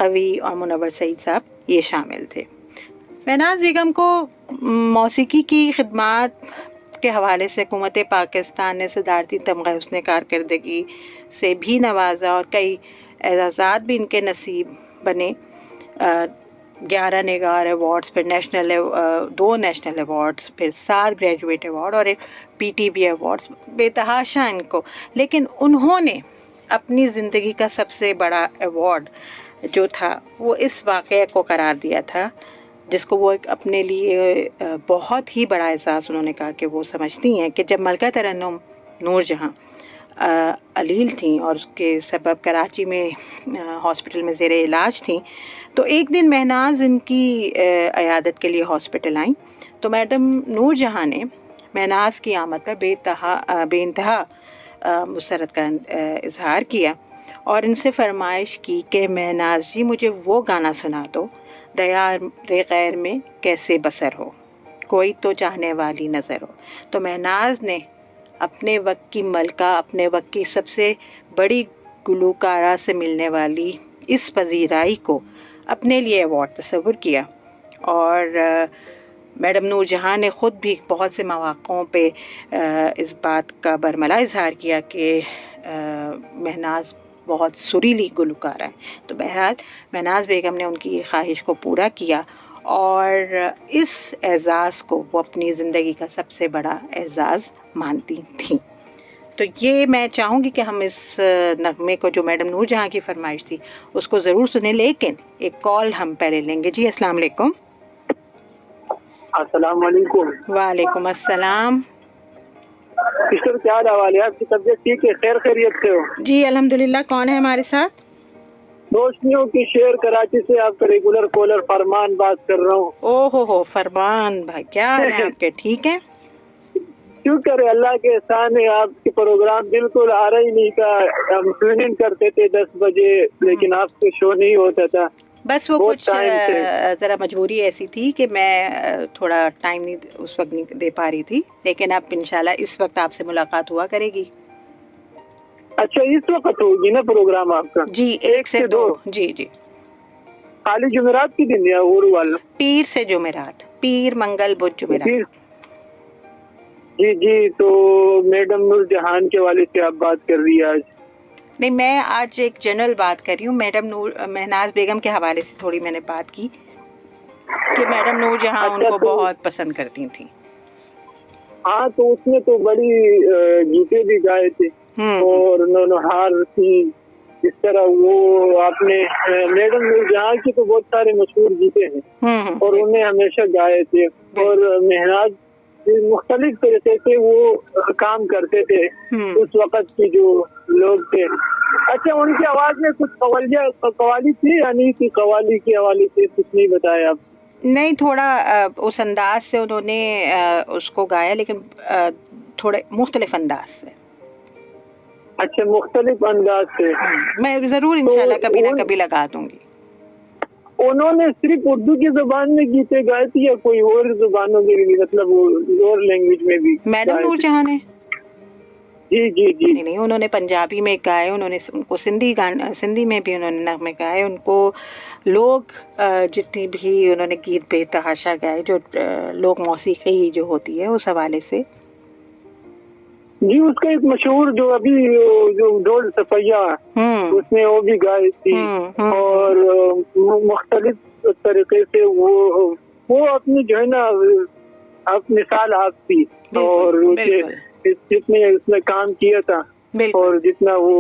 कवि और मुनव्वर सईद साहब ये शामिल थे। महनाज बेगम को मौसीकी की खिदमात के हवाले से हुकूमत पाकिस्तान ने सदारती तमग़ा हुस्न कारकर्दगी से भी नवाजा और कई एजाज़ात भी इनके नसीब बने। 11 नेगार अवार्ड्स, फिर 2 नेशनल अवार्ड्स, फिर 7 ग्रेजुएट अवार्ड और एक PTV अवार्ड्स, बेतहाशा इनको। लेकिन उन्होंने अपनी ज़िंदगी का सबसे बड़ा अवार्ड जो था वो इस वाक़े को करार दिया था, जिसको वो एक अपने लिए बहुत ही बड़ा एहसास उन्होंने कहा कि वो समझती हैं कि जब मलका तरन्नुम नूरजहां अलील थी और उसके सबब कराची में हॉस्पिटल में ज़ेरे इलाज थी, तो एक दिन महनाज इनकी अयादत के लिए हॉस्पिटल आई, तो मैडम नूरजहां ने महनाज की आमद पर बेइंतहा मुसरत का इजहार किया और इनसे फरमाइश की कि महनाज जी मुझे वो गाना सुना दो, दया रे गैर में कैसे बसर हो, कोई तो चाहने वाली नज़र हो। तो महनाज ने अपने वक्त की मलका, अपने वक्त की सबसे बड़ी गुलकारा से मिलने वाली इस पजीराई को अपने लिए अवार्ड तस्वुर किया, और मैडम नूरजहां ने ख़ुद भी बहुत से मौक़ों पे इस बात का बरमला इजहार किया कि महनाज बहुत सुरीली गुलकारा है। तो बहरहाल महनाज बेगम ने उनकी ख्वाहिश को पूरा किया और इस एज़ाज़ को वो अपनी ज़िंदगी का सबसे बड़ा एज़ाज़ मानती थी। तो ये मैं चाहूँगी कि हम इस नगमे को, जो मैडम नूरजहां की फरमाइश थी, उसको ज़रूर सुने, लेकिन एक कॉल हम पहले लेंगे। जी अस्सलाम वालेकुम। अस्सलाम वालेकुम। वालेकुम अस्सलाम। सिस्टर क्या हाल है आपकी? तबीयत ठीक है? खैर खैरियत से हो? जी अल्हम्दुलिल्लाह। कौन है हमारे साथ? रोशनियों की शेर कराची से आपका रेगुलर कॉलर फरमान बात कर रहा हूँ। ओहो हो फरमान भाई, क्या हाल है आपके? ठीक है, शुक्र है अल्लाह के एहसान है। आपके प्रोग्राम बिल्कुल आ रहा ही नहीं था, हम ट्यून इन करते थे 10 बजे, लेकिन आपके शो नहीं होता था। बस वो कुछ ज़रा मजबूरी ऐसी थी कि मैं थोड़ा टाइम नहीं उस वक्त नहीं दे पा रही थी, लेकिन अब इंशाल्लाह इस वक्त आपसे मुलाकात हुआ करेगी। अच्छा, इस वक्त होगी ना प्रोग्राम आपका? जी 1 से 2। जी जी। खाली जुमेरात की दिन या और वाला? पीर से जुमेरात, पीर मंगल बुध जुमेरात। जी जी। तो मैडम नूरजहां के वाले से आप बात कर रही है आज? नहीं, मैं आज एक जनरल बात कर रही हूँ। मैडम महनाज बेगम के हवाले से थोड़ी मैंने बात की कि मैडम नूरजहां उनको बहुत पसंद करती थी। हाँ, तो उसमें तो बड़ी गीतें भी गाए थे और नौनहार थी, इस तरह वो आपने मैडम नूरजहां की तो बहुत सारे मशहूर गीते हैं और उन्हें हमेशा गाए थे। और महनाज मुख्तलिफ तरीके से वो काम करते थे उस वक्त के जो लोग थे। अच्छा, उनकी आवाज में कुछ कवाली थी या नहीं थी? कवाली के हवाले से कुछ नहीं बताया आप? नहीं, थोड़ा उस अंदाज से उन्होंने उसको गाया, लेकिन थोड़े मुख्तलिफ अंदाज से। अच्छा, मुख्तलिफ अंदाज से। मैं जरूर इंशाल्लाह कभी ना कभी लगा दूंगी। उन्होंने सिर्फ उर्दू की जुबान में गीते गाए थे या कोई और जुबानों में भी, मतलब और लैंग्वेज में भी? मैडम नूरजहां ने? जी जी जी। नहीं, उन्होंने पंजाबी में गाए, उन्होंने उनको सिंधी में भी उन्होंने नगमे गाए। उनको लोग जितनी भी उन्होंने गीत बेतहाशा गाए, जो लोग मौसीकी जो होती है उस हवाले से। जी, उसका एक मशहूर जो अभी जो ढोल सफैया उसमें वो भी गाई थी और मुख्तलिफ तरीके से वो अपनी जो है ना आप मिसाल आप थी और जितने उसने काम किया था और जितना वो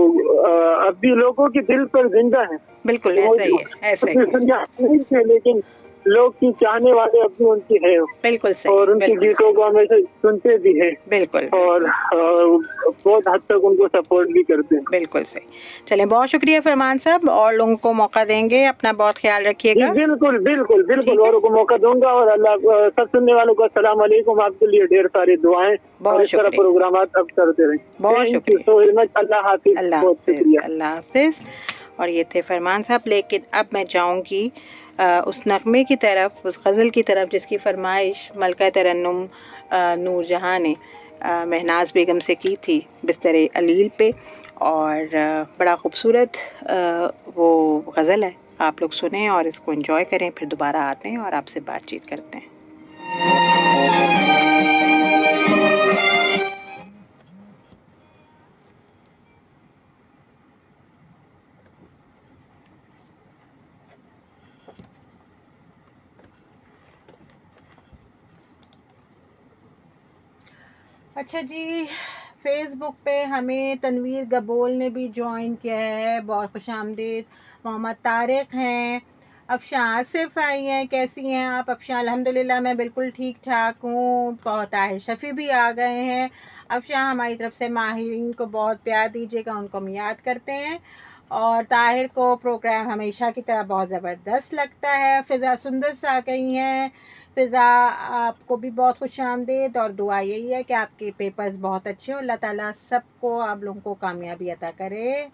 अब भी लोगों के दिल पर जिंदा है। बिल्कुल ऐसा ही है, ऐसा ही है, लेकिन लोग की चाहने वाले अब भी उनकी है। बिल्कुल सही, और उनके गीतों को हमेशा सुनते भी है। बिल्कुल और बहुत हद तक उनको सपोर्ट भी करते हैं। बिल्कुल सही। चलें, बहुत शुक्रिया फरमान साहब, और लोगों को मौका देंगे, अपना बहुत ख्याल रखिएगा। बिल्कुल बिल्कुल बिल्कुल, औरों को मौका दूंगा। और अल्लाह सब सुनने वालों को अस्सलाम वालेकुम, आपके लिए ढेर सारी दुआएं, और इस तरह प्रोग्राम अब करते रहें। बहुत शुक्रिया, अल्लाह हाफिज, बहुत शुक्रिया, अल्लाह हाफिज। और ये थे फरमान साहब। लेकिन अब मैं जाऊंगी उस नगमे की तरफ, उस गज़ल की तरफ जिसकी फरमाइश मलका तरन्नुम नूरजहां ने महनाज बेगम से की थी, बिस्तरे अलील पे। और बड़ा ख़ूबसूरत वो गज़ल है, आप लोग सुने और इसको एंजॉय करें, फिर दोबारा आते हैं और आपसे बातचीत करते हैं। अच्छा जी, फेसबुक पे हमें तनवीर गबोल ने भी ज्वाइन किया है, बहुत खुशामदीद। मोहम्मद तारिक हैं, अफशां आसिफ आई हैं, कैसी हैं आप अफशां? अल्हम्दुलिल्लाह मैं बिल्कुल ठीक ठाक हूँ। ताहिर शफ़ी भी आ गए हैं। अफशां, हमारी तरफ से माहिरीन को बहुत प्यार दीजिएगा, उनको हम याद करते हैं। और ताहिर को प्रोग्राम हमेशा की तरह बहुत ज़बरदस्त लगता है। फ़िज़ा सुंदर सा आ गई हैं। फ़िज़ा, आपको भी बहुत खुशामदीद, और दुआ यही है कि आपके पेपर्स बहुत अच्छे हों, अल्लाह ताला सबको, आप लोगों को कामयाबी अता करे।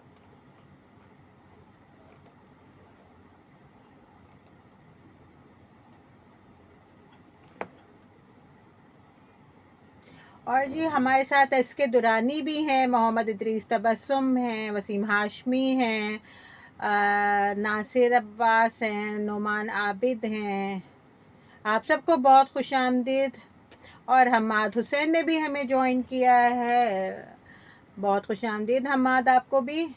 और जी हमारे साथ एसके दुरानी भी हैं, मोहम्मद इदरीस तबस्सुम हैं, वसीम हाशमी हैं, नासिर अब्बास हैं, नोमान आबिद हैं। आप सबको बहुत खुशामदीद। और हम्माद हुसैन ने भी हमें ज्वाइन किया है, बहुत खुशामदीद हम्माद, आपको भी।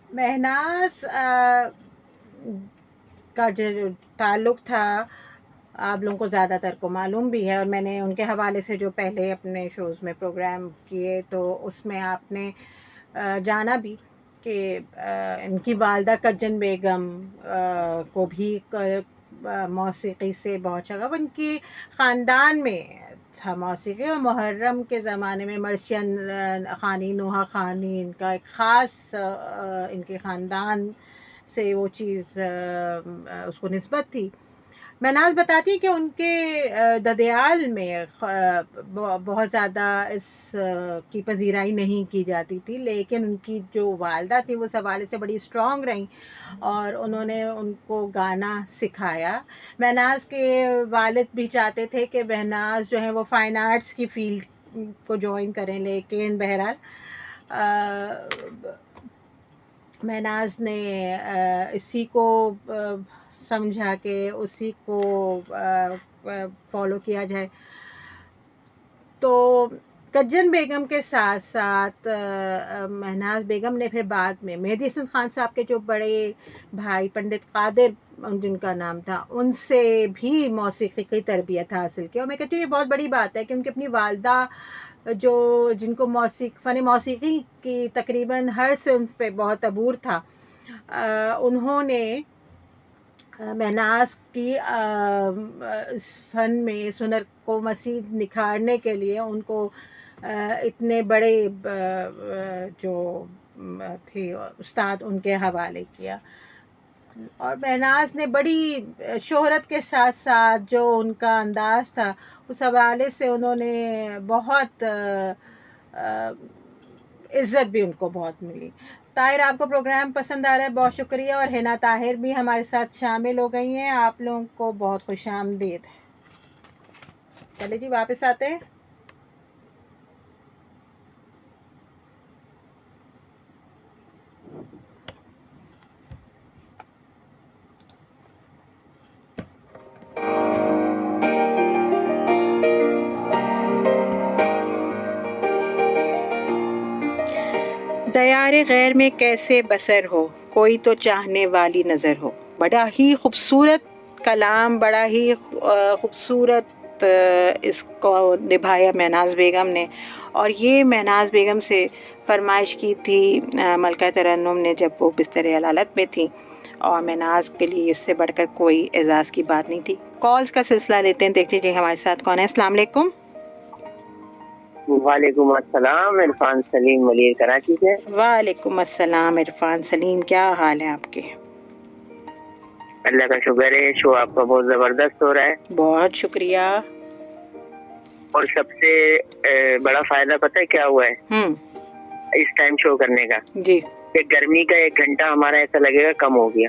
महनाज का जो ताल्लुक़ था, आप लोगों को ज़्यादातर को मालूम भी है, और मैंने उनके हवाले से जो पहले अपने शोज़ में प्रोग्राम किए तो उसमें आपने जाना भी कि इनकी वालदा कज्जन बेगम को भी मौसीकी से बहुत शगफ, उनके ख़ानदान में था मौसीकी। और मुहर्रम के ज़माने में मर्शियन ख़ानी, नूहा ख़ानी, इनका एक ख़ास इनके ख़ानदान से वो चीज़ उसको निस्बत थी। महनाज बताती है कि उनके ददयाल में बहुत ज़्यादा इस की पजीराई नहीं की जाती थी, लेकिन उनकी जो वालदा थी वो इस हवाले से बड़ी स्ट्रॉन्ग रहीं और उन्होंने उनको गाना सिखाया। महनाज के वालिद भी चाहते थे कि महनाज जो है वो फ़ाइन आर्ट्स की फ़ील्ड को ज्वाइन करें, लेकिन बहरहाल महनाज ने इसी को समझा कि उसी को फॉलो किया जाए। तो कज्जन बेगम के साथ साथ महनाज बेगम ने फिर बाद में मेहदी हसन खान साहब के जो बड़े भाई पंडित कादिर जिनका नाम था, उनसे भी मौसीकी की तरबियत हासिल की। और मैं कहती हूँ ये बहुत बड़ी बात है कि उनकी अपनी वालदा जो जिनको फ़न मौसीकी की तकरीबन हर सिंफ पे बहुत अबूर था, उन्होंने महनाज की इस फ़न में इस हुनर को मज़ीद निखारने के लिए उनको इतने बड़े जो थे उस्ताद उनके हवाले किया। और महनाज ने बड़ी शोहरत के साथ साथ जो उनका अंदाज़ था उस हवाले से उन्होंने बहुत इज़्ज़त भी उनको बहुत मिली। ताहिर, आपको प्रोग्राम पसंद आ रहा है, बहुत शुक्रिया। और हिना ताहिर भी हमारे साथ शामिल हो गई हैं। आप लोगों को बहुत खुशामदीद। चलिए जी, वापस आते हैं। दयारे गैर में कैसे बसर हो, कोई तो चाहने वाली नज़र हो। बड़ा ही खूबसूरत कलाम, बड़ा ही खूबसूरत इसको निभाया महनाज बेगम ने। और ये महनाज बेगम से फरमाइश की थी मलका तरन्नुम ने जब वो बिस्तर अलालत में थी, और महनाज के लिए इससे बढ़कर कोई एजाज़ की बात नहीं थी। कॉल्स का सिलसिला लेते हैं, देख लीजिए हमारे साथ कौन है। अस्सलाम वालेकुम। वालेकुम अस्सलाम, इरफान सलीम मलिर कराची से। वालेकुम अस्सलाम इरफान सलीम, क्या हाल है आपके? अल्लाह का शुक्र है, शो आपका बहुत जबरदस्त हो रहा है। बहुत शुक्रिया। और सबसे बड़ा फायदा पता है क्या हुआ है इस टाइम शो करने का? जी, कि गर्मी का 1 घंटा हमारा ऐसा लगेगा कम हो गया।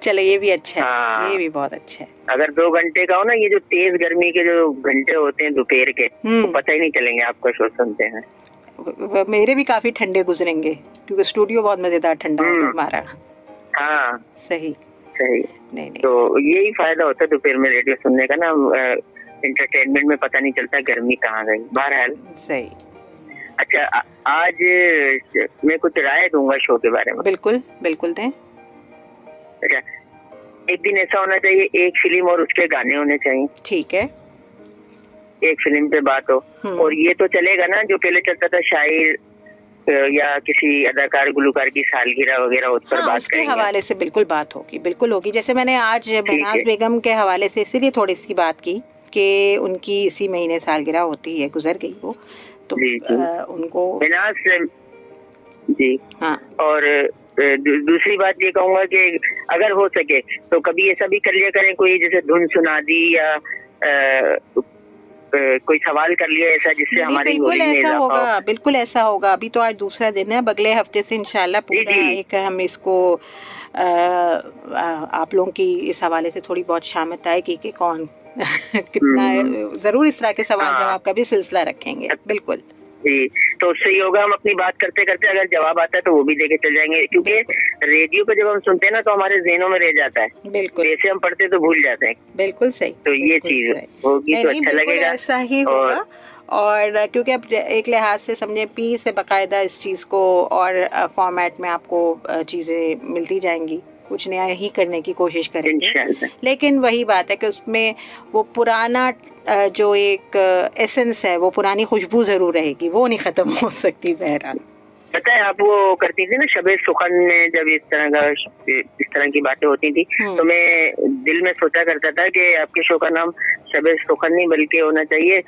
चलो ये भी अच्छा है। हाँ, ये भी बहुत अच्छा है। अगर 2 घंटे का हो ना, ये जो तेज गर्मी के जो घंटे होते हैं दोपहर के, तो पता ही नहीं चलेंगे आपका शो सुनते हैं। मेरे भी काफी ठंडे गुजरेंगे क्योंकि स्टूडियो बहुत मजेदार ठंडा होता है हमारा। हाँ सही सही। नहीं। तो यही फायदा होता है दोपहर में रेडियो सुनने का ना, एंटरटेनमेंट में पता नहीं चलता गर्मी कहाँ गई। बहरहाल सही। अच्छा, आज मैं कुछ राय दूंगा शो के बारे में। बिल्कुल बिल्कुल दें। अच्छा, एक दिन ऐसा होना चाहिए, एक फिल्म और उसके गाने होने चाहिए। ठीक है। एक फिल्म पे बात हो, और ये तो चलेगा ना जो पहले चलता था, शायर या किसी अदाकार गुलकार की सालगिरह वगैरह, उस पर बात उसके हवाले से बिल्कुल बात होगी। बिल्कुल होगी। जैसे मैंने आज महनाज बेगम के हवाले से इसीलिए थोड़ी सी बात की कि उनकी इसी महीने सालगिरह होती है, गुजर गई वो, तो उनको महनाज जी। हाँ। और दूसरी बात ये कहूँगा कि अगर हो सके तो कभी ऐसा भी कर लिया करें, कोई जैसे धुन सुना दी या कोई सवाल कर लिया ऐसा, जिससे हमारी बिल्कुल ऐसा होगा। बिल्कुल ऐसा होगा। अभी तो आज दूसरा दिन है, अगले हफ्ते से इंशाल्लाह पूरा एक हम इसको आप लोगों की इस हवाले से थोड़ी बहुत शामिल आएगी कि कौन कितना जरूर इस तरह के सवाल जवाब का भी सिलसिला रखेंगे। बिल्कुल जी। तो उससे ही होगा, हम अपनी बात करते करते अगर जवाब आता है तो वो भी देके चल जाएंगे, क्योंकि रेडियो पे जब हम सुनते हैं ना तो हमारे ज़हनों में रह जाता है। बिल्कुल। जैसे हम पढ़ते तो भूल जाते हैं। बिल्कुल सही। तो ये चीज होगी तो अच्छा लगेगा। ऐसा ही होगा। और क्योंकि अब एक लिहाज से समझे पीर से बाकायदा इस चीज़ को और फॉर्मेट में आपको चीज़ें मिलती जाएंगी, कुछ नया ही करने की कोशिश करेंगे। लेकिन वही बात है कि उसमें वो पुराना जो एक एसेंस है, वो पुरानी खुशबू जरूर रहेगी, वो नहीं खत्म हो सकती। बहरहाल पता है, आप वो करती थी ना शबे सुखन में, जब इस तरह की बातें होती थी, तो मैं दिल में सोचा करता था कि आपके शो का नाम शबे सुखन नहीं बल्कि होना चाहिए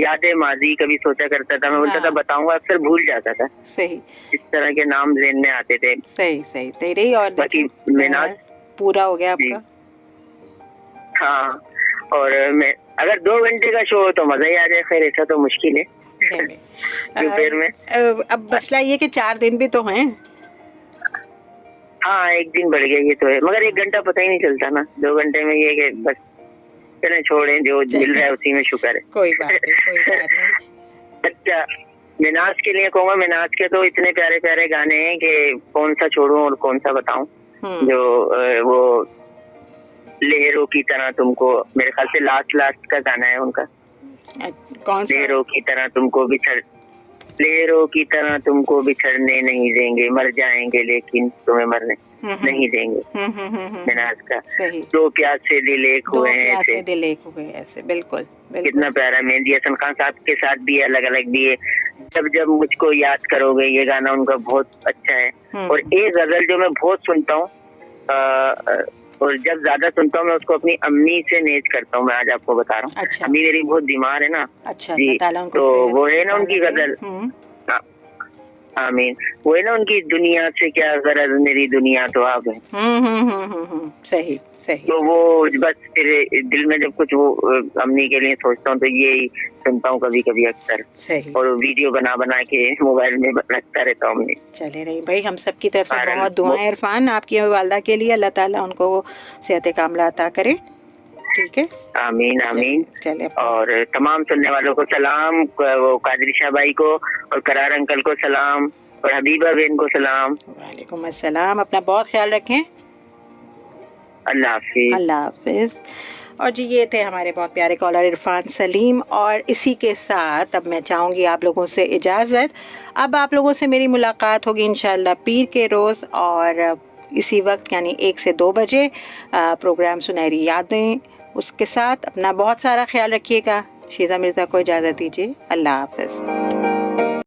यादें माजी। कभी सोचा करता था, मैं बोलता था बताऊंगा, अक्सर भूल जाता था। सही। इस तरह के नाम ज़हन में आते थे। सही सही। तेरे और बाकी महनाज पूरा हो गया आपका। हाँ, और मैं अगर 2 घंटे का शो हो तो मजा ही आ जाए। खैर ऐसा तो मुश्किल है दोपहर में। अब मसला ये कि 4 दिन भी तो हैं। हाँ, 1 दिन बढ़ गया ये तो है, मगर 1 घंटा पता ही नहीं चलता ना। 2 घंटे में ये कि बस चले छोड़ें, जो मिल रहा है उसी में शुक्र है। कोई बात नहीं। अच्छा, महनाज के लिए कहूँगा, महनाज के तो इतने प्यारे प्यारे गाने हैं कि कौन सा छोड़ूं और कौन सा बताऊं। जो वो लहरों की तरह तुमको, मेरे ख्याल से लास्ट का गाना है उनका। कौन सा? लहरों की तरह तुमको बिछड़ने नहीं देंगे, मर जाएंगे लेकिन तुम्हें मरने नहीं देंगे। महनाज का 2 प्यास से दिल एक हुए ऐसे। बिल्कुल। कितना प्यारा। मेहंदी हसन खान साहब के साथ भी अलग अलग भी है। जब मुझको याद करोगे, ये गाना उनका बहुत अच्छा है। और एक गजल जो मैं बहुत सुनता हूँ, और जब ज्यादा सुनता हूँ मैं उसको अपनी अम्मी से नेज करता हूँ। मैं आज आपको बता रहा हूँ। अच्छा। अम्मी मेरी बहुत बीमार है ना। अच्छा। जी। तो वो है ना उनकी गजल, आमीन। वो है ना उनकी दुनिया से क्या गरज मेरी दुनिया तो आप है। सही सही। तो वो बस फिर दिल में जब कुछ वो अम्मी के लिए सोचता हूँ तो ये सुनता हूँ कभी कभी अक्सर। सही। और वीडियो बना के मोबाइल में रखता रहता हूँ। चले रही भाई, हम सब की तरफ से बहुत दुआएं इरफान आपकी वालदा के लिए, अल्लाह ताला उनको सेहत कामला अता करे। ठीक है, आमीन आमीन। चले। और तमाम सुनने वालों को सलाम, वो कादरी शाह भाई को और करार अंकल को सलाम और हबीबा बहन को सलाम। वालेकुम अस्सलाम। अपना बहुत ख्याल रखें। अल्लाह हाफिज। अल्लाह हाफिज। और जी ये थे हमारे बहुत प्यारे कॉलर इरफान सलीम। और इसी के साथ अब मैं चाहूँगी आप लोगों से इजाज़त। अब आप लोगों से मेरी मुलाकात होगी इंशाल्लाह पीर के रोज़ और इसी वक्त यानी 1 से 2 बजे प्रोग्राम सुनहरी यादें। उसके साथ अपना बहुत सारा ख्याल रखिएगा। शीज़ा मिर्ज़ा को इजाज़त दीजिए। अल्लाह हाफिज।